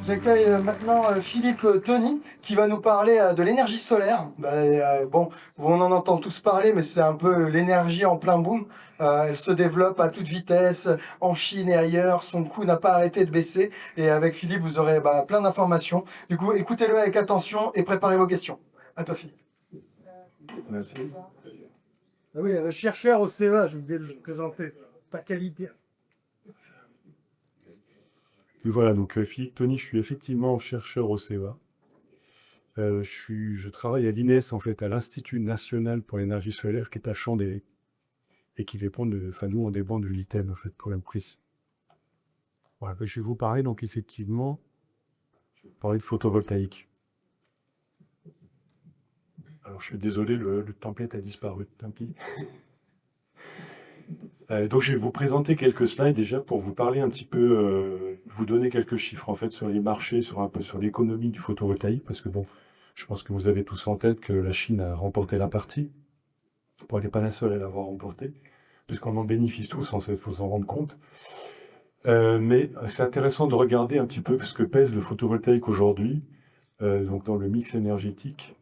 J'accueille maintenant Philippe Tony qui va nous parler de l'énergie solaire. Bon, on en entend tous parler, mais c'est un peu l'énergie en plein boom. Elle se développe à toute vitesse en Chine et ailleurs. Son coût n'a pas arrêté de baisser. Et avec Philippe, vous aurez plein d'informations. Du coup, écoutez-le avec attention et préparez vos questions. À toi, Philippe. Merci. Ah oui, chercheur au CEA, je vais le présenter. Pas qualité. Et voilà, donc Philippe Tony, je suis effectivement chercheur au CEA. Je travaille à l'INES, en fait, à l'Institut national pour l'énergie solaire, qui est à Chambéry, et qui dépend enfin, nous, on dépend de l'ITEM, en fait, pour la prise. Voilà, je vais vous parler, donc, effectivement, parler de photovoltaïque. Alors, je suis désolé, le template a disparu, tant pis. Donc, je vais vous présenter quelques slides déjà pour vous parler un petit peu, vous donner quelques chiffres en fait sur les marchés, sur un peu sur l'économie du photovoltaïque, parce que bon, je pense que vous avez tous en tête que la Chine a remporté la partie. Bon, elle n'est pas la seule à l'avoir remportée, puisqu'on en bénéficie tous, il faut s'en rendre compte. Mais c'est intéressant de regarder un petit peu ce que pèse le photovoltaïque aujourd'hui, donc dans le mix énergétique.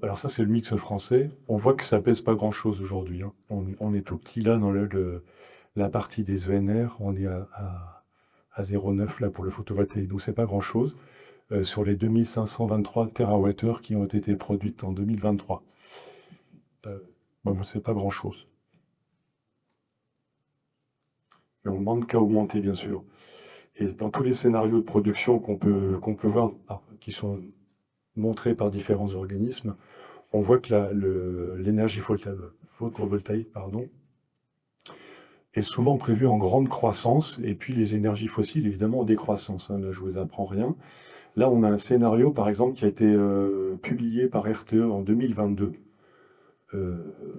Alors ça, c'est le mix français. On voit que ça pèse pas grand-chose aujourd'hui, hein. On est tout petit là dans la partie des ENR. On est à 0,9 là pour le photovoltaïque, donc c'est pas grand-chose sur les 2523 TWh qui ont été produites en 2023. Bon, c'est pas grand-chose. Mais on ne demande qu'à augmenter, bien sûr. Et dans tous les scénarios de production qu'on peut voir, qui sont montrés par différents organismes, on voit que l'énergie photovoltaïque, pardon, est souvent prévue en grande croissance, et puis les énergies fossiles, évidemment, en décroissance, hein. Là, je vous apprends rien. Là, on a un scénario, par exemple, qui a été publié par RTE en 2022.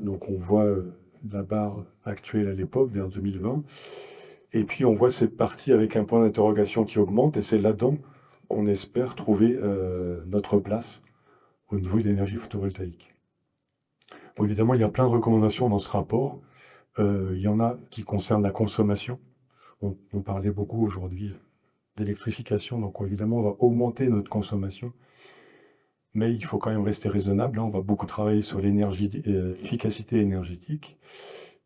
Donc, on voit la barre actuelle à l'époque, vers 2020. Et puis, on voit cette partie avec un point d'interrogation qui augmente, et c'est là-dedans qu'on espère trouver notre place au niveau de l'énergie photovoltaïque. Bon, évidemment, il y a plein de recommandations dans ce rapport. Il y en a qui concernent la consommation. On parlait beaucoup aujourd'hui d'électrification, donc évidemment, on va augmenter notre consommation. Mais il faut quand même rester raisonnable, hein. On va beaucoup travailler sur l'efficacité énergétique.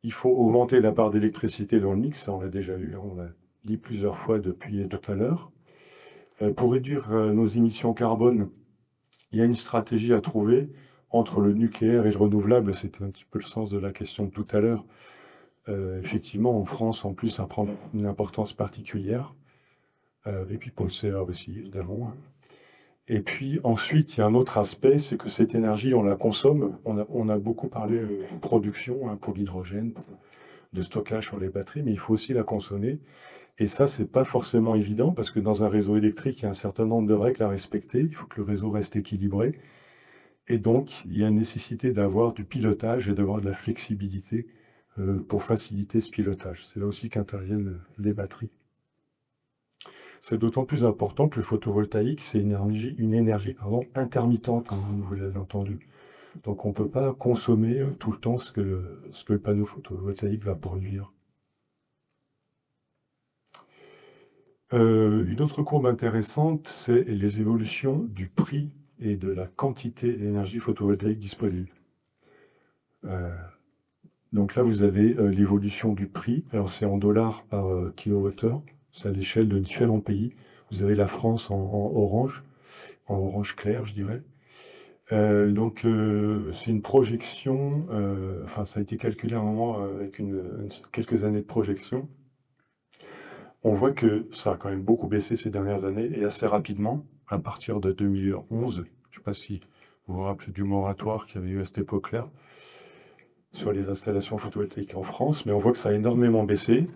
Il faut augmenter la part d'électricité dans le mix, ça on l'a déjà eu, hein. On l'a dit plusieurs fois depuis tout à l'heure. Pour réduire nos émissions carbone, il y a une stratégie à trouver entre le nucléaire et le renouvelable. C'était un petit peu le sens de la question de tout à l'heure. Effectivement, en France, en plus, ça prend une importance particulière. Et puis pour le CA aussi, évidemment. Et puis ensuite, il y a un autre aspect, c'est que cette énergie, on la consomme. On a beaucoup parlé de production, hein, pour l'hydrogène, de stockage sur les batteries, mais il faut aussi la consommer. Et ça, c'est pas forcément évident parce que dans un réseau électrique, il y a un certain nombre de règles à respecter. Il faut que le réseau reste équilibré. Et donc, il y a nécessité d'avoir du pilotage et d'avoir de la flexibilité pour faciliter ce pilotage. C'est là aussi qu'interviennent les batteries. C'est d'autant plus important que le photovoltaïque, c'est une énergie intermittente, comme vous l'avez entendu. Donc on ne peut pas consommer tout le temps ce que le panneau photovoltaïque va produire. Une autre courbe intéressante, c'est les évolutions du prix et de la quantité d'énergie photovoltaïque disponible. Donc là, vous avez l'évolution du prix. Alors c'est en dollars par kilowattheure. C'est à l'échelle de différents pays. Vous avez la France en orange clair, je dirais. Donc c'est une projection, enfin ça a été calculé à un moment avec quelques années de projection. On voit que ça a quand même beaucoup baissé ces dernières années et assez rapidement, à partir de 2011. Je ne sais pas si vous vous rappelez du moratoire qu'il y avait eu à cette époque-là sur les installations photovoltaïques en France, mais on voit que ça a énormément baissé.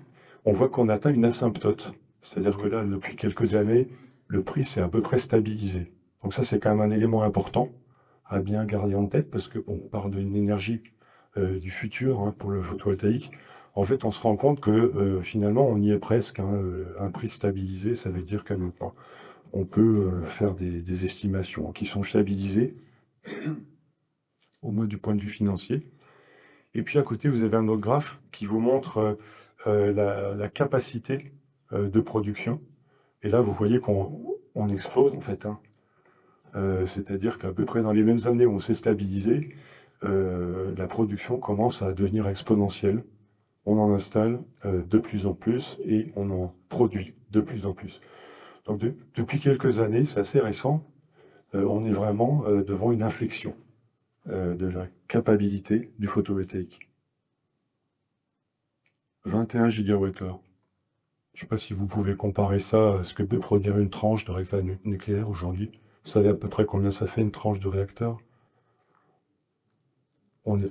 On voit qu'on atteint une asymptote. C'est-à-dire que là, depuis quelques années, le prix s'est à peu près stabilisé. Donc ça, c'est quand même un élément important à bien garder en tête, parce qu'on parle d'une énergie du futur, hein, pour le photovoltaïque. En fait, on se rend compte que finalement, on y est presque, hein. Un prix stabilisé, ça veut dire qu'on peut faire des estimations qui sont fiabilisées, au moins du point de vue financier. Et puis à côté, vous avez un autre graphe qui vous montre la capacité de production. Et là, vous voyez qu'on explose, en fait, hein. C'est-à-dire qu'à peu près dans les mêmes années où on s'est stabilisé, la production commence à devenir exponentielle. On en installe de plus en plus et on en produit de plus en plus. Donc depuis quelques années, c'est assez récent, on est vraiment devant une inflexion de la capacité du photovoltaïque. 21 gigawattheures. Je ne sais pas si vous pouvez comparer ça à ce que peut produire une tranche de réacteur nucléaire aujourd'hui. Vous savez à peu près combien ça fait une tranche de réacteur? On est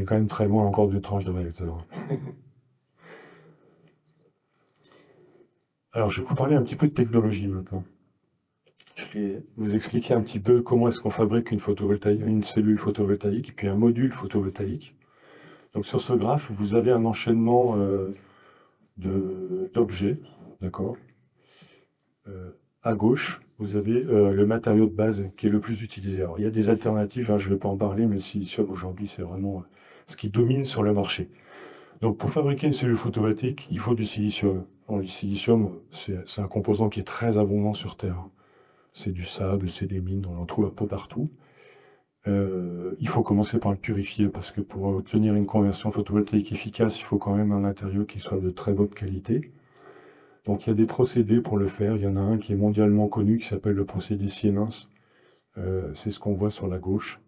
quand même très loin encore d'une tranche de réacteur. Alors, je vais vous parler un petit peu de technologie maintenant. Je vais vous expliquer un petit peu comment est-ce qu'on fabrique une cellule photovoltaïque et puis un module photovoltaïque. Donc, sur ce graphe, vous avez un enchaînement d'objets, d'accord? À gauche, vous avez le matériau de base qui est le plus utilisé. Alors, il y a des alternatives, hein, je ne vais pas en parler, mais le silicium aujourd'hui, c'est vraiment ce qui domine sur le marché. Donc, pour fabriquer une cellule photovoltaïque, il faut du silicium. Alors, le silicium, c'est un composant qui est très abondant sur Terre. C'est du sable, c'est des mines, on en trouve un peu partout. Il faut commencer par le purifier parce que pour obtenir une conversion photovoltaïque efficace, il faut quand même un matériau qui soit de très bonne qualité. Donc il y a des procédés pour le faire. Il y en a un qui est mondialement connu qui s'appelle le procédé Siemens. C'est ce qu'on voit sur la gauche.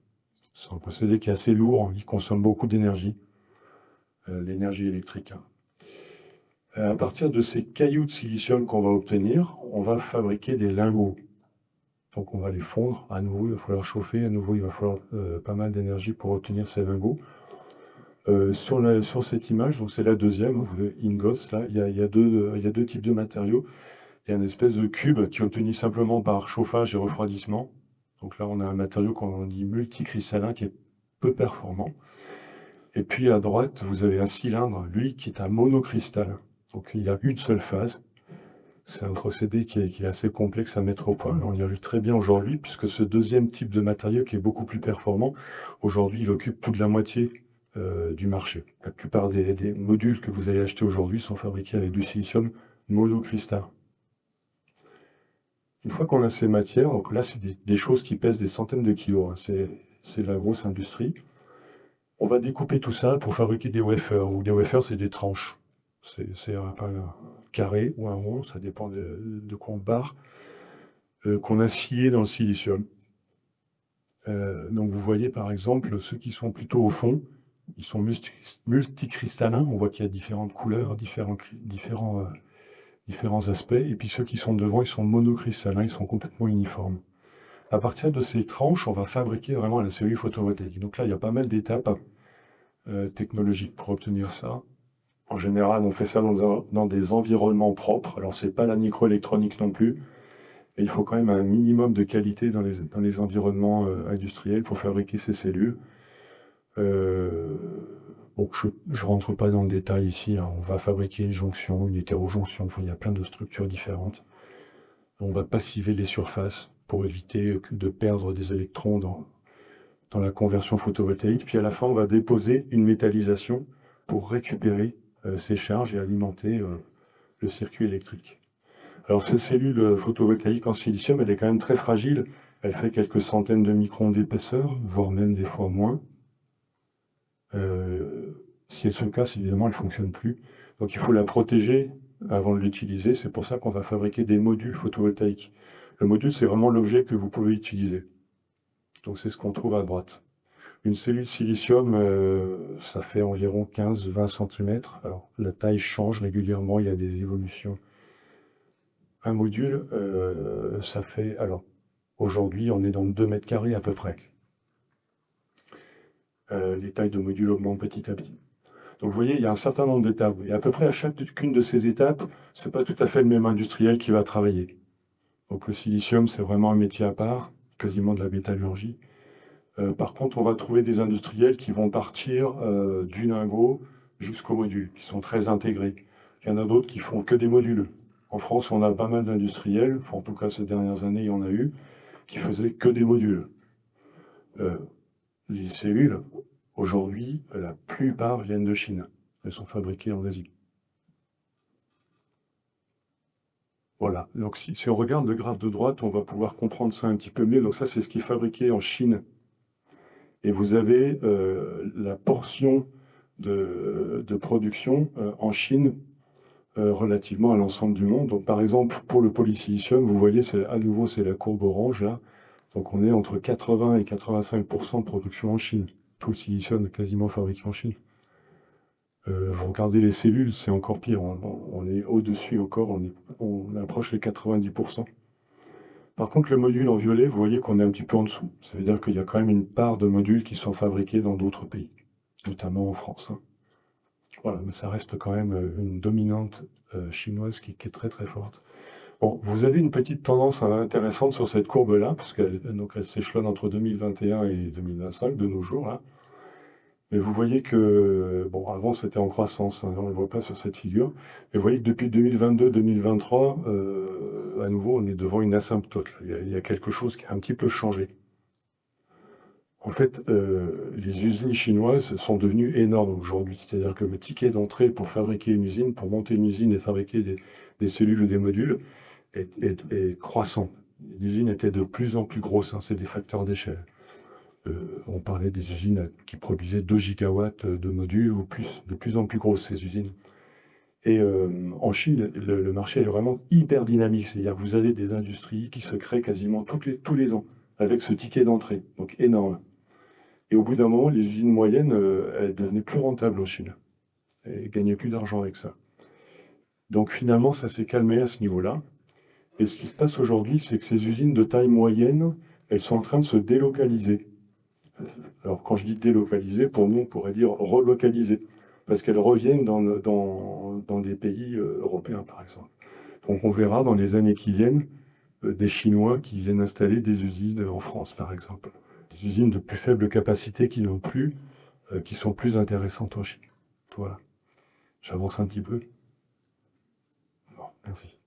C'est un procédé qui est assez lourd, il consomme beaucoup d'énergie, l'énergie électrique, hein. À partir de ces cailloux de silicium qu'on va obtenir, on va fabriquer des lingots. Donc on va les fondre, à nouveau il va falloir chauffer, à nouveau il va falloir pas mal d'énergie pour obtenir ces lingots. Sur cette image, donc c'est la deuxième, vous voyez, ingots, là, il y a deux types de matériaux. Il y a une espèce de cube qui est obtenu simplement par chauffage et refroidissement. Donc là on a un matériau qu'on dit multicristallin qui est peu performant. Et puis à droite, vous avez un cylindre, lui, qui est un monocristal. Donc il y a une seule phase. C'est un procédé qui est assez complexe à mettre au point. On y arrive très bien aujourd'hui, puisque ce deuxième type de matériau qui est beaucoup plus performant, aujourd'hui, il occupe plus de la moitié du marché. La plupart des modules que vous allez acheter aujourd'hui sont fabriqués avec du silicium monocristal. Une fois qu'on a ces matières, donc là, c'est des choses qui pèsent des centaines de kilos, hein, c'est de la grosse industrie. On va découper tout ça pour fabriquer des wafers, ou des wafers, c'est des tranches. C'est un carré ou un rond, ça dépend de quoi on barre, qu'on a scié dans le silicium. Donc vous voyez par exemple, ceux qui sont plutôt au fond, ils sont multicristallins, on voit qu'il y a différentes couleurs, différents aspects, et puis ceux qui sont devant, ils sont monocristallins, ils sont complètement uniformes. À partir de ces tranches, on va fabriquer vraiment la cellule photovoltaïque. Donc là, il y a pas mal d'étapes technologiques pour obtenir ça. En général, on fait ça dans des environnements propres. Alors, c'est pas la microélectronique non plus, mais il faut quand même un minimum de qualité dans les environnements industriels pour fabriquer ces cellules. Donc, je rentre pas dans le détail ici, hein. On va fabriquer une jonction, une hétérojonction. Enfin, il y a plein de structures différentes. On va passiver les surfaces pour éviter de perdre des électrons dans la conversion photovoltaïque. Puis à la fin, on va déposer une métallisation pour récupérer ces charges et alimenter le circuit électrique. Alors cette cellule photovoltaïque en silicium, elle est quand même très fragile. Elle fait quelques centaines de microns d'épaisseur, voire même des fois moins. Si elle se casse, évidemment, elle ne fonctionne plus. Donc il faut la protéger avant de l'utiliser. C'est pour ça qu'on va fabriquer des modules photovoltaïques. Le module, c'est vraiment l'objet que vous pouvez utiliser. Donc c'est ce qu'on trouve à droite. Une cellule silicium, ça fait environ 15-20 cm. Alors, la taille change régulièrement, il y a des évolutions. Un module, ça fait... Alors, aujourd'hui, on est dans 2 mètres carrés à peu près. Les tailles de modules augmentent petit à petit. Donc, vous voyez, il y a un certain nombre d'étapes. Et à peu près à chacune de ces étapes, c'est pas tout à fait le même industriel qui va travailler. Donc, le silicium, c'est vraiment un métier à part, quasiment de la métallurgie. Par contre, on va trouver des industriels qui vont partir du lingot jusqu'au module, qui sont très intégrés. Il y en a d'autres qui font que des modules. En France, on a pas mal d'industriels, enfin, en tout cas ces dernières années, il y en a eu, qui faisaient que des modules. Les cellules, aujourd'hui, la plupart viennent de Chine. Elles sont fabriquées en Asie. Voilà. Donc, si on regarde le graphe de droite, on va pouvoir comprendre ça un petit peu mieux. Donc, ça, c'est ce qui est fabriqué en Chine. Et vous avez la portion de production en Chine relativement à l'ensemble du monde. Donc, par exemple, pour le polysilicium, vous voyez, à nouveau, c'est la courbe orange, là. Donc, on est entre 80 et 85% de production en Chine. Tout le silicium est quasiment fabriqué en Chine. Vous regardez les cellules, c'est encore pire. On est au-dessus encore, on approche les 90%. Par contre, le module en violet, vous voyez qu'on est un petit peu en dessous. Ça veut dire qu'il y a quand même une part de modules qui sont fabriqués dans d'autres pays, notamment en France, hein. Voilà, mais ça reste quand même une dominante chinoise qui est très très forte. Bon, vous avez une petite tendance intéressante sur cette courbe-là, parce qu'elle elle s'échelonne entre 2021 et 2025 de nos jours, là. Mais vous voyez que, bon, avant c'était en croissance, hein, on ne le voit pas sur cette figure. Et vous voyez que depuis 2022-2023, à nouveau, on est devant une asymptote. Il y a quelque chose qui a un petit peu changé. En fait, les usines chinoises sont devenues énormes aujourd'hui. C'est-à-dire que le ticket d'entrée pour fabriquer une usine, pour monter une usine et fabriquer des cellules ou des modules, est croissant. L'usine était de plus en plus grosse, hein, c'est des facteurs d'échelle. On parlait des usines qui produisaient 2 gigawatts de modules ou plus, de plus en plus grosses ces usines. Et en Chine, le marché est vraiment hyper dynamique. C'est-à-dire que vous avez des industries qui se créent quasiment tous les ans avec ce ticket d'entrée, donc énorme. Et au bout d'un moment, les usines moyennes, elles devenaient plus rentables en Chine. Elles gagnaient plus d'argent avec ça. Donc finalement, ça s'est calmé à ce niveau-là. Et ce qui se passe aujourd'hui, c'est que ces usines de taille moyenne, elles sont en train de se délocaliser. Alors, quand je dis délocaliser, pour nous, on pourrait dire relocaliser, parce qu'elles reviennent dans des pays européens, par exemple. Donc, on verra dans les années qui viennent des Chinois qui viennent installer des usines en France, par exemple. Des usines de plus faible capacité qui sont plus intéressantes en Chine. Voilà. J'avance un petit peu. Bon, merci.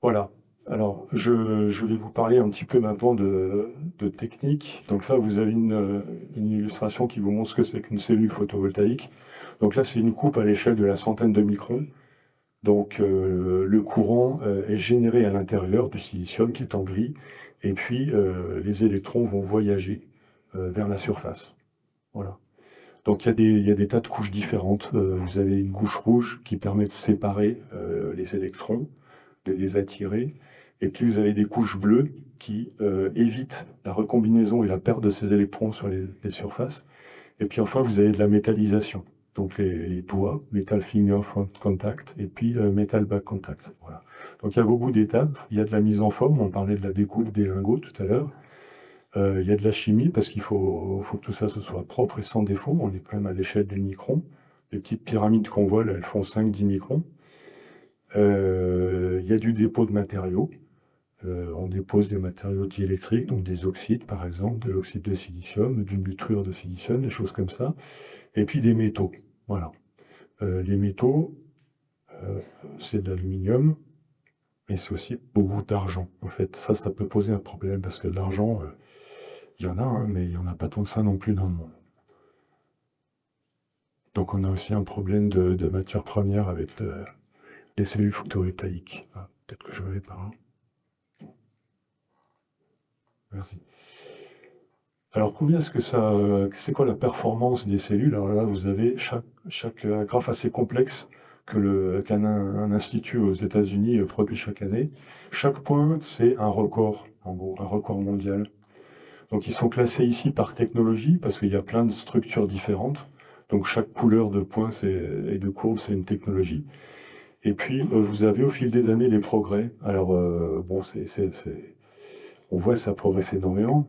Voilà. Alors, je vais vous parler un petit peu maintenant de technique. Donc là, vous avez une illustration qui vous montre ce que c'est qu'une cellule photovoltaïque. Donc là, c'est une coupe à l'échelle de la centaine de microns. Donc le courant est généré à l'intérieur du silicium qui est en gris. Et puis, les électrons vont voyager vers la surface. Voilà. Donc il y a des tas de couches différentes. Vous avez une couche rouge qui permet de séparer les électrons, de les attirer. Et puis vous avez des couches bleues qui évitent la recombinaison et la perte de ces électrons sur les surfaces. Et puis enfin, vous avez de la métallisation. Donc les doigts, metal finger front contact, et puis metal back contact. Voilà. Donc il y a beaucoup d'étapes. Il y a de la mise en forme, on parlait de la découpe des lingots tout à l'heure. Il y a de la chimie, parce qu'il faut que tout ça ce soit propre et sans défaut. On est quand même à l'échelle du micron. Les petites pyramides qu'on voit, là, elles font 5-10 microns. Il y a du dépôt de matériaux. On dépose des matériaux diélectriques, donc des oxydes par exemple, de l'oxyde de silicium, du nitrure de silicium, des choses comme ça. Et puis des métaux. Voilà. Les métaux, c'est de l'aluminium, mais c'est aussi beaucoup d'argent. En fait, ça peut poser un problème parce que de l'argent, il y en a, hein, mais il n'y en a pas tant que ça non plus dans le monde. Donc on a aussi un problème de matière première avec les cellules photovoltaïques. Ah, peut-être que je vais par là. Merci. Alors, combien est-ce que c'est quoi la performance des cellules? Alors là, vous avez chaque graphe assez complexe qu'un institut aux États-Unis produit chaque année. Chaque point, c'est un record, en gros, un record mondial. Donc, ils sont classés ici par technologie parce qu'il y a plein de structures différentes. Donc, chaque couleur de points et de courbe, c'est une technologie. Et puis, vous avez au fil des années les progrès. Alors, bon, on voit ça progresse énormément.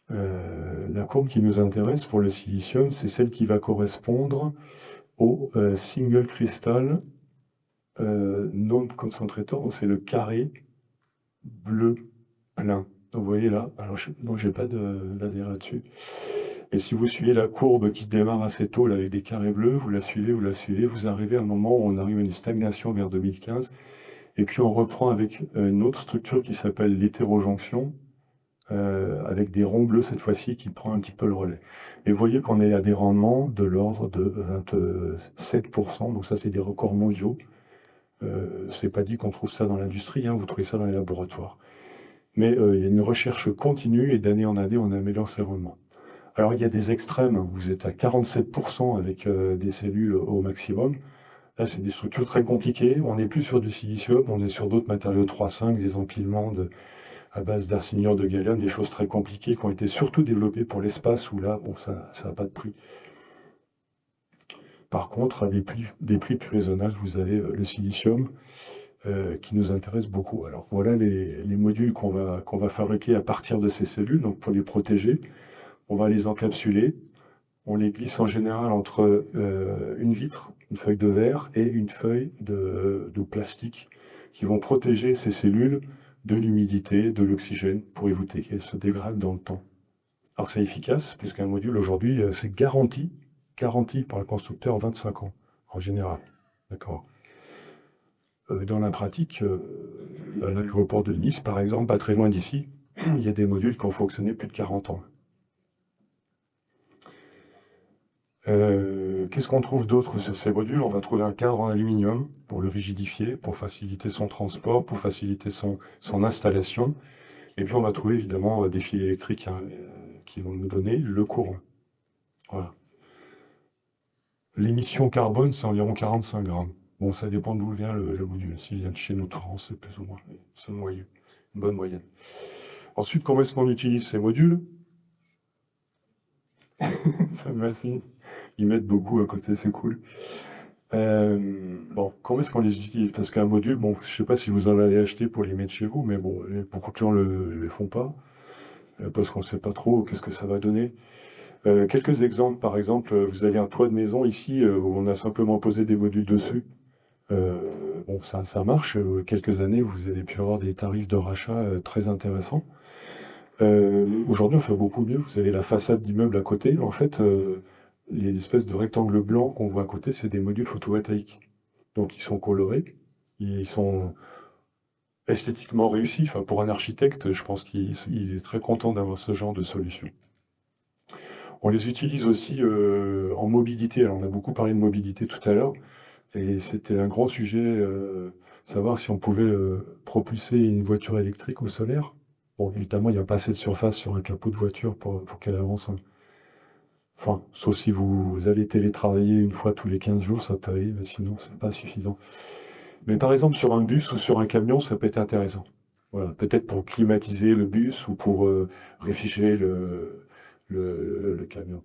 La courbe qui nous intéresse pour le silicium, c'est celle qui va correspondre au single crystal non concentrator, c'est le carré bleu plein. Donc, vous voyez là, alors non, j'ai pas de laser là-dessus. Et si vous suivez la courbe qui démarre assez tôt là, avec des carrés bleus, vous la suivez, vous arrivez à un moment où on arrive à une stagnation vers 2015, et puis on reprend avec une autre structure qui s'appelle l'hétérojonction, avec des ronds bleus cette fois-ci qui prend un petit peu le relais. Et vous voyez qu'on est à des rendements de l'ordre de 27%, donc ça c'est des records mondiaux C'est pas dit qu'on trouve ça dans l'industrie, hein, vous trouvez ça dans les laboratoires. Mais il y a une recherche continue et d'année en année, on améliore ces rendements. Alors il y a des extrêmes, vous êtes à 47% avec des cellules au maximum. Là, c'est des structures très compliquées. On n'est plus sur du silicium, on est sur d'autres matériaux 3,5, des empilements à base d'arséniure, de gallium, des choses très compliquées qui ont été surtout développées pour l'espace, où là, bon, ça n'a pas de prix. Par contre, à des prix plus raisonnables, vous avez le silicium qui nous intéresse beaucoup. Alors voilà les modules qu'on va fabriquer à partir de ces cellules, donc pour les protéger. On va les encapsuler. On les glisse en général entre une vitre, une feuille de verre et une feuille de plastique qui vont protéger ces cellules de l'humidité, de l'oxygène pour éviter qu'elles se dégradent dans le temps. Alors c'est efficace puisqu'un module aujourd'hui, c'est garanti par le constructeur 25 ans en général. D'accord. Dans la pratique, à l'aéroport de Nice par exemple, pas très loin d'ici, il y a des modules qui ont fonctionné plus de 40 ans. Qu'est-ce qu'on trouve d'autre sur ces modules? On va trouver un cadre en aluminium pour le rigidifier, pour faciliter son transport, pour faciliter son installation. Et puis on va trouver évidemment des fils électriques hein, qui vont nous donner le courant. Voilà. L'émission carbone, c'est environ 45 grammes. Bon, ça dépend d'où vient le module. S'il vient de chez nous de France, c'est plus ou moins une bonne moyenne. Ensuite, comment est-ce qu'on utilise ces modules? Ça, merci. Ils mettent beaucoup à côté, c'est cool. Bon, comment est-ce qu'on les utilise? Parce qu'un module, bon, je sais pas si vous en avez acheté pour les mettre chez vous, mais bon, beaucoup de gens le font pas, parce qu'on sait pas trop qu'est-ce que ça va donner. Quelques exemples, par exemple, vous avez un toit de maison ici, où on a simplement posé des modules dessus. Bon, ça marche. Quelques années, vous avez pu avoir des tarifs de rachat très intéressants. Aujourd'hui, on fait beaucoup mieux. Vous avez la façade d'immeuble à côté. En fait, les espèces de rectangles blancs qu'on voit à côté, c'est des modules photovoltaïques. Donc, ils sont colorés. Ils sont esthétiquement réussis. Enfin, pour un architecte, je pense qu'il est très content d'avoir ce genre de solution. On les utilise aussi en mobilité. Alors, on a beaucoup parlé de mobilité tout à l'heure. Et c'était un grand sujet, savoir si on pouvait propulser une voiture électrique au solaire. Bon, évidemment, il n'y a pas assez de surface sur un capot de voiture pour qu'elle avance. Hein. Enfin, sauf si vous allez télétravailler une fois tous les 15 jours, ça t'arrive, sinon c'est pas suffisant. Mais par exemple, sur un bus ou sur un camion, ça peut être intéressant. Voilà, peut-être pour climatiser le bus ou pour réfrigérer le camion.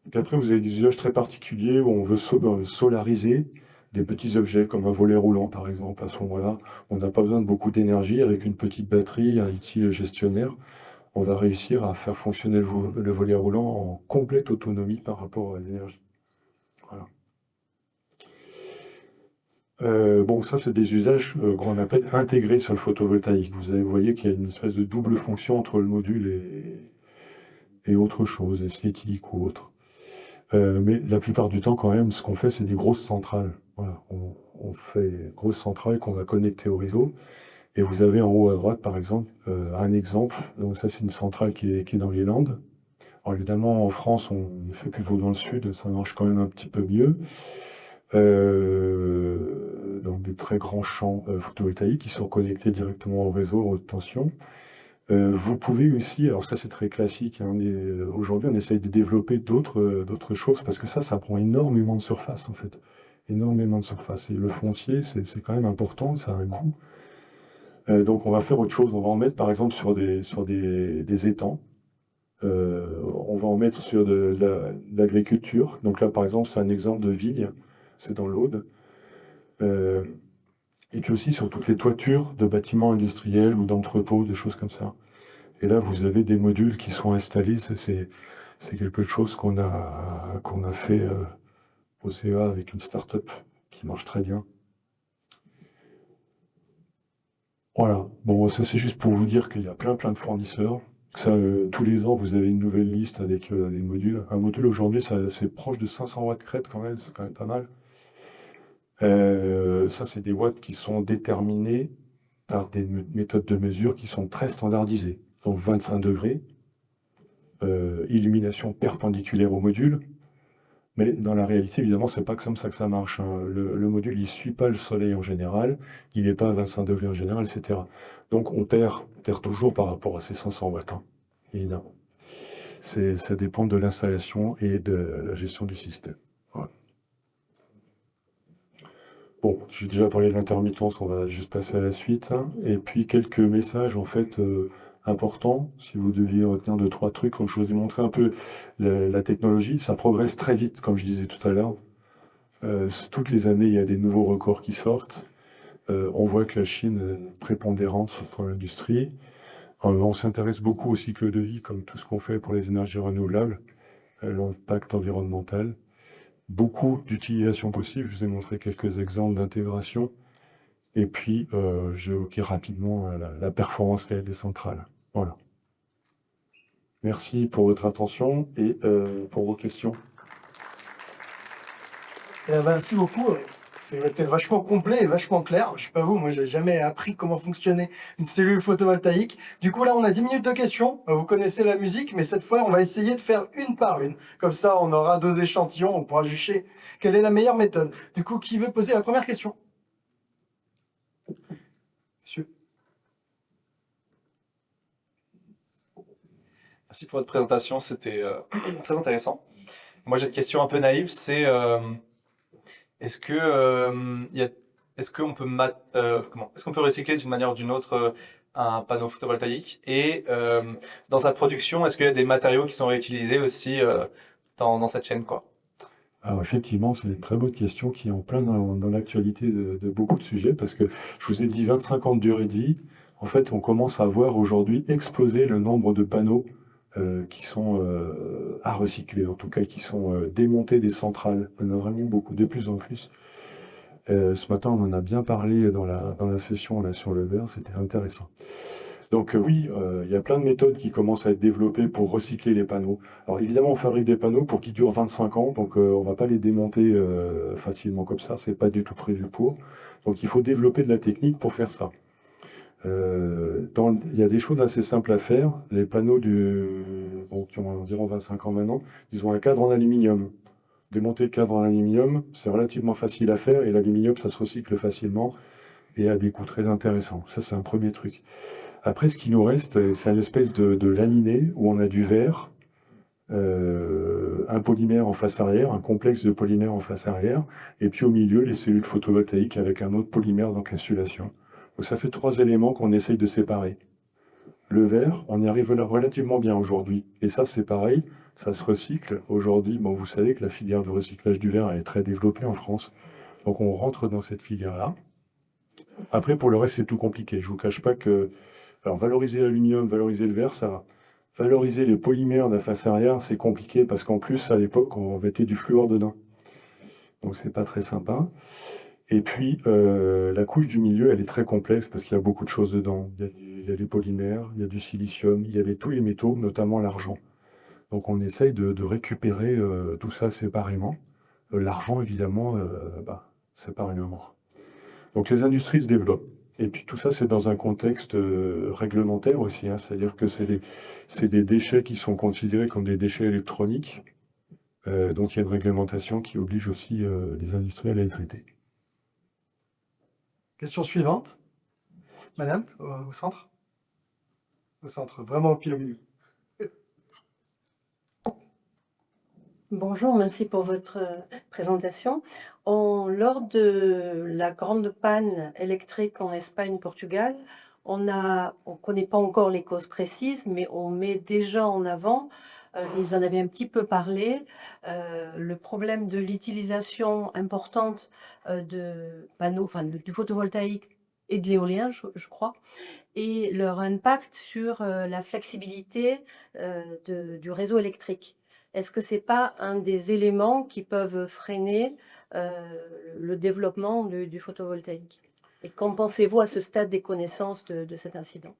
Donc après, vous avez des usages très particuliers où on veut solariser des petits objets comme un volet roulant, par exemple. À ce moment-là, on n'a pas besoin de beaucoup d'énergie. Avec une petite batterie, un outil gestionnaire, on va réussir à faire fonctionner le volet roulant en complète autonomie par rapport à l'énergie. Voilà. Bon, ça, c'est des usages qu'on appelle intégrés sur le photovoltaïque. Vous voyez qu'il y a une espèce de double fonction entre le module et autre chose, esthétique ou autre. Mais la plupart du temps, quand même, ce qu'on fait, c'est des grosses centrales. Voilà, on fait des grosses centrales qu'on va connecter au réseau. Et vous avez en haut à droite, par exemple, un exemple. Donc ça, c'est une centrale qui est dans les Landes. Alors évidemment, en France, on fait plutôt dans le sud, ça marche quand même un petit peu mieux. Donc des très grands champs photovoltaïques qui sont connectés directement au réseau haute tension. Vous pouvez aussi, alors ça c'est très classique, hein, aujourd'hui on essaye de développer d'autres choses parce que ça prend énormément de surface en fait. Énormément de surface. Et le foncier, c'est quand même important, ça a un coût. Donc on va faire autre chose, on va en mettre par exemple sur des étangs. On va en mettre sur de l'agriculture. Donc là par exemple c'est un exemple de vigne, c'est dans l'Aude. Et puis aussi sur toutes les toitures de bâtiments industriels ou d'entrepôts, des choses comme ça. Et là, vous avez des modules qui sont installés. C'est quelque chose qu'on a fait au CEA avec une start-up qui marche très bien. Voilà. Bon, ça c'est juste pour vous dire qu'il y a plein de fournisseurs. Ça, tous les ans, vous avez une nouvelle liste avec des modules. Un module aujourd'hui, c'est proche de 500 watts crête quand même, c'est quand même pas mal. Ça, c'est des watts qui sont déterminés par des méthodes de mesure qui sont très standardisées. Donc 25 degrés, illumination perpendiculaire au module, Mais dans la réalité, évidemment, c'est pas comme ça que ça marche, hein. Le module, il suit pas le soleil en général, il n'est pas à 25 degrés en général, etc. Donc on perd toujours par rapport à ces 500 watts, hein, évidemment. Ça dépend de l'installation et de la gestion du système. Voilà. Bon, j'ai déjà parlé de l'intermittence, on va juste passer à la suite, hein. Et puis quelques messages en fait importants, si vous deviez retenir deux, trois trucs, comme je vous ai montré un peu la technologie, ça progresse très vite, comme je disais tout à l'heure. Toutes les années, il y a des nouveaux records qui sortent. On voit que la Chine est prépondérante pour l'industrie. On s'intéresse beaucoup au cycle de vie, comme tout ce qu'on fait pour les énergies renouvelables, l'impact environnemental. Beaucoup d'utilisations possibles. Je vous ai montré quelques exemples d'intégration. Et puis, j'évoquais rapidement la performance réelle des centrales. Voilà. Merci pour votre attention et pour vos questions. Merci beaucoup. C'était vachement complet et vachement clair. Je sais pas vous, moi j'ai jamais appris comment fonctionnait une cellule photovoltaïque. Du coup là on a 10 minutes de questions. Vous connaissez la musique, mais cette fois on va essayer de faire une par une. Comme ça on aura 2 échantillons, on pourra juger quelle est la meilleure méthode. Du coup, qui veut poser la première question? Monsieur. Merci pour votre présentation, c'était très intéressant. Moi j'ai une question un peu naïve, c'est est-ce que est-ce qu'on peut est-ce qu'on peut recycler d'une manière ou d'une autre un panneau photovoltaïque et dans sa production, est-ce qu'il y a des matériaux qui sont réutilisés aussi dans cette chaîne quoi? Alors effectivement, c'est une très bonne question qui est en plein dans l'actualité de beaucoup de sujets, parce que je vous ai dit 25 ans de durée de vie. En fait, on commence à voir aujourd'hui exploser le nombre de panneaux qui sont à recycler, en tout cas qui sont démontés des centrales. On en a vraiment beaucoup, de plus en plus. Ce matin, on en a bien parlé dans la session là, sur le verre, c'était intéressant. Donc oui, il y a plein de méthodes qui commencent à être développées pour recycler les panneaux. Alors évidemment, on fabrique des panneaux pour qu'ils durent 25 ans, donc on va pas les démonter facilement comme ça, c'est pas du tout prévu pour. Donc il faut développer de la technique pour faire ça. Il y a des choses assez simples à faire. Les panneaux qui ont environ 25 ans maintenant, ils ont un cadre en aluminium. Démonter le cadre en aluminium, c'est relativement facile à faire et l'aluminium, ça se recycle facilement et à des coûts très intéressants. Ça, c'est un premier truc. Après, ce qui nous reste, c'est une espèce de laminé où on a du verre, un polymère en face arrière, un complexe de polymères en face arrière, et puis au milieu, les cellules photovoltaïques avec un autre polymère d'encapsulation. Donc ça fait 3 éléments qu'on essaye de séparer. Le verre, on y arrive relativement bien aujourd'hui. Et ça, c'est pareil, ça se recycle. Aujourd'hui, bon, vous savez que la filière de recyclage du verre elle est très développée en France. Donc on rentre dans cette filière-là. Après, pour le reste, c'est tout compliqué. Je vous cache pas que... Alors, valoriser l'aluminium, valoriser le verre, ça va. Valoriser les polymères de la face arrière, c'est compliqué parce qu'en plus, à l'époque, on mettait du fluor dedans. Donc, c'est pas très sympa. Et puis, la couche du milieu, elle est très complexe parce qu'il y a beaucoup de choses dedans. Il y a des polymères, il y a du silicium, il y avait tous les métaux, notamment l'argent. Donc, on essaye de récupérer tout ça séparément. L'argent, évidemment, séparément. Donc, les industries se développent. Et puis tout ça, c'est dans un contexte réglementaire aussi, hein, c'est-à-dire que c'est des déchets qui sont considérés comme des déchets électroniques. Donc il y a une réglementation qui oblige aussi les industriels à les traiter. Question suivante. Madame, au centre. Au centre, vraiment au pile au milieu. Bonjour, merci pour votre présentation. Lors de la grande panne électrique en Espagne, Portugal, on connaît pas encore les causes précises, mais on met déjà en avant, vous en avez un petit peu parlé, le problème de l'utilisation importante de panneaux, enfin du photovoltaïque et de l'éolien, je crois, et leur impact sur la flexibilité du réseau électrique. Est-ce que c'est pas un des éléments qui peuvent freiner le développement du photovoltaïque? Et qu'en pensez-vous à ce stade des connaissances de cet incident?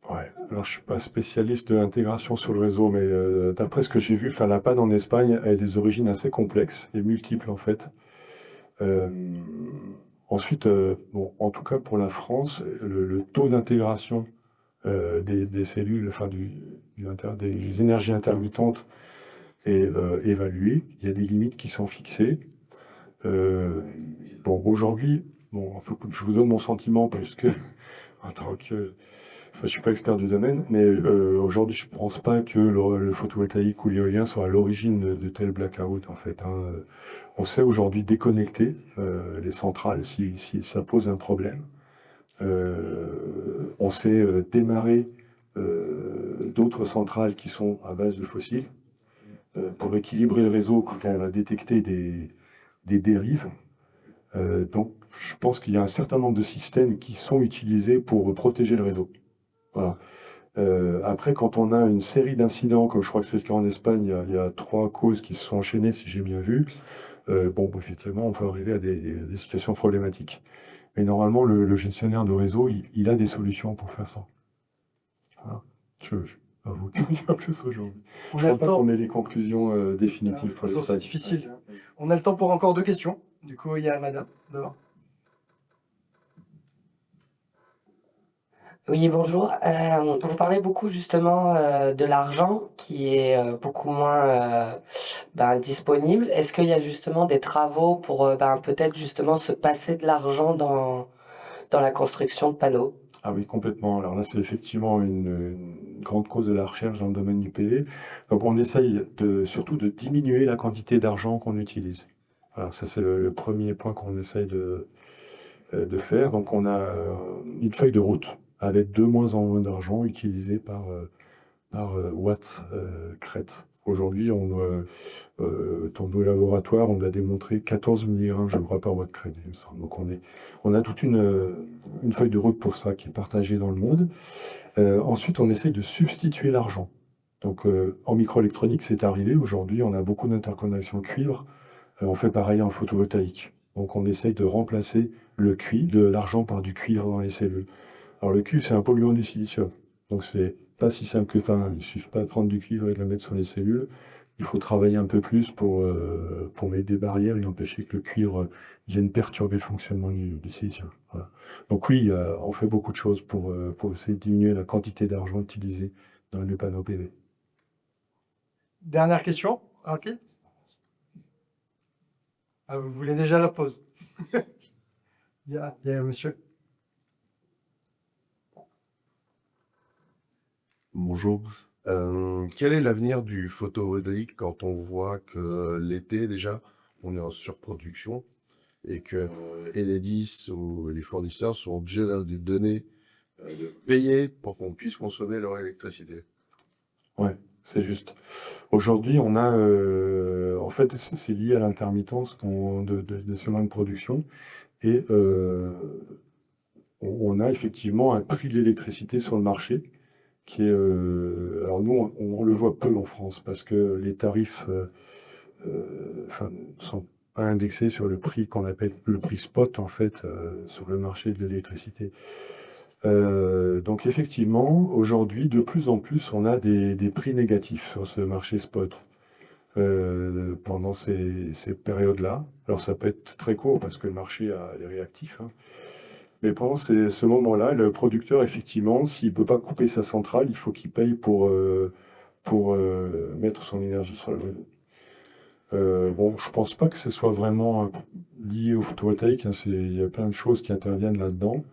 Ouais, alors je suis pas spécialiste de l'intégration sur le réseau, mais d'après ce que j'ai vu, la panne en Espagne a des origines assez complexes et multiples en fait. Ensuite, bon, en tout cas pour la France, le taux d'intégration des cellules, des énergies intermittentes et évaluées. Il y a des limites qui sont fixées. Bon, aujourd'hui, bon, faut que je vous donne mon sentiment parce que en tant que, enfin, je suis pas expert du domaine, mais aujourd'hui, je pense pas que le photovoltaïque ou l'éolien soit à l'origine de tels blackouts en fait, hein. On sait aujourd'hui déconnecter les centrales si ça pose un problème. On sait démarrer d'autres centrales qui sont à base de fossiles pour équilibrer le réseau quand elle va détecter des dérives. Donc, je pense qu'il y a un certain nombre de systèmes qui sont utilisés pour protéger le réseau. Voilà. Après, quand on a une série d'incidents, comme je crois que c'est le cas en Espagne, il y a 3 causes qui se sont enchaînées, si j'ai bien vu. Bon, effectivement, on peut arriver à des situations problématiques. Mais normalement, le gestionnaire de réseau, il a des solutions pour faire ça. Voilà. À vous de dire plus aujourd'hui. On Je a ne le pense pas temps. qu'on ait les conclusions De définitives toute pour façon, le c'est stade. difficile. On a le temps pour encore 2 questions. Du coup, il y a madame devant. Oui, bonjour. Vous parlez beaucoup justement de l'argent qui est beaucoup moins disponible. Est-ce qu'il y a justement des travaux pour peut-être justement se passer de l'argent dans la construction de panneaux? Ah oui, complètement. Alors là, c'est effectivement une grande cause de la recherche dans le domaine du PV. Donc, on essaye surtout de diminuer la quantité d'argent qu'on utilise. Voilà, ça, c'est le premier point qu'on essaye de faire. Donc, on a une feuille de route avec de moins en moins d'argent utilisé par watt crête. Aujourd'hui, dans nos laboratoires, on a démontré 14 mg, je crois, par watt crête, il me semble. Donc, on a toute une feuille de route pour ça qui est partagée dans le monde. Ensuite, on essaye de substituer l'argent. Donc, en microélectronique, c'est arrivé. Aujourd'hui, on a beaucoup d'interconnexions cuivre. On fait pareil en photovoltaïque. Donc, on essaye de remplacer de l'argent par du cuivre dans les cellules. Alors, le cuivre, c'est un polluant du silicium. Donc, c'est pas si simple que ça. Il suffit pas de prendre du cuivre et de le mettre sur les cellules. Il faut travailler un peu plus pour mettre des barrières et empêcher que le cuivre vienne perturber le fonctionnement du silicium. Voilà. Donc oui, on fait beaucoup de choses pour essayer de diminuer la quantité d'argent utilisé dans les panneaux PV. Dernière question, rapide. Ah, vous voulez déjà la pause? Il y a monsieur. Bonjour. Quel est l'avenir du photovoltaïque quand on voit que l'été déjà, on est en surproduction et que Enedis ou les fournisseurs sont obligés de donner, de payer pour qu'on puisse consommer leur électricité? Ouais, c'est juste. Aujourd'hui, on a, en fait, c'est lié à l'intermittence de ces moyens de production et on a effectivement un prix de l'électricité sur le marché qui est, alors nous, on le voit peu en France parce que les tarifs, sont pas indexés sur le prix qu'on appelle le prix spot en fait sur le marché de l'électricité. Donc effectivement, aujourd'hui, de plus en plus, on a des prix négatifs sur ce marché spot pendant ces périodes-là. Alors ça peut être très court parce que le marché est réactif, hein. Mais pendant ce moment-là, le producteur, effectivement, s'il ne peut pas couper sa centrale, il faut qu'il paye pour mettre son énergie sur le réseau. Bon, je pense pas que ce soit vraiment lié au photovoltaïque, hein. Il y a plein de choses qui interviennent là-dedans.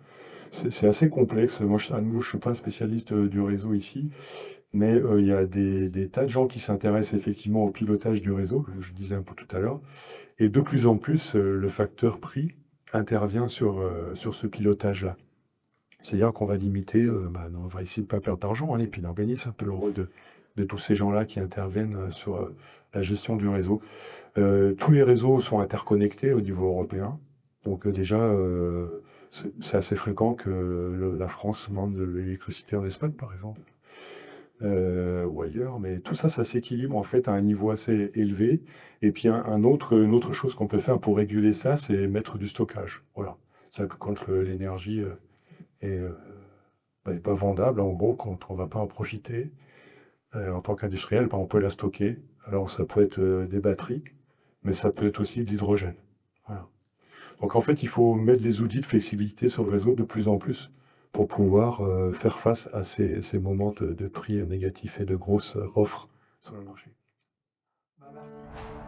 C'est assez complexe. Moi, à nouveau, je suis pas un spécialiste du réseau ici, mais il y a des tas de gens qui s'intéressent effectivement au pilotage du réseau, que je disais un peu tout à l'heure. Et de plus en plus, le facteur prix intervient sur ce pilotage-là. C'est-à-dire qu'on va limiter, on va essayer de ne pas perdre d'argent, hein, et puis d'organiser un peu le rôle de tous ces gens-là qui interviennent sur la gestion du réseau. Tous les réseaux sont interconnectés au niveau européen. Donc déjà, c'est assez fréquent que la France vende de l'électricité en Espagne, par exemple, ou ailleurs. Mais tout ça, ça s'équilibre en fait à un niveau assez élevé. Et puis une autre chose qu'on peut faire pour réguler ça, c'est mettre du stockage. Voilà. C'est-à-dire que quand l'énergie est pas vendable, en gros, quand on ne va pas en profiter, en tant qu'industriel, on peut la stocker. Alors ça peut être des batteries, mais ça peut être aussi de l'hydrogène. Voilà. Donc en fait, il faut mettre des outils de flexibilité sur le réseau de plus en plus pour pouvoir faire face à ces moments de prix négatifs et de grosses offres sur le marché. Merci.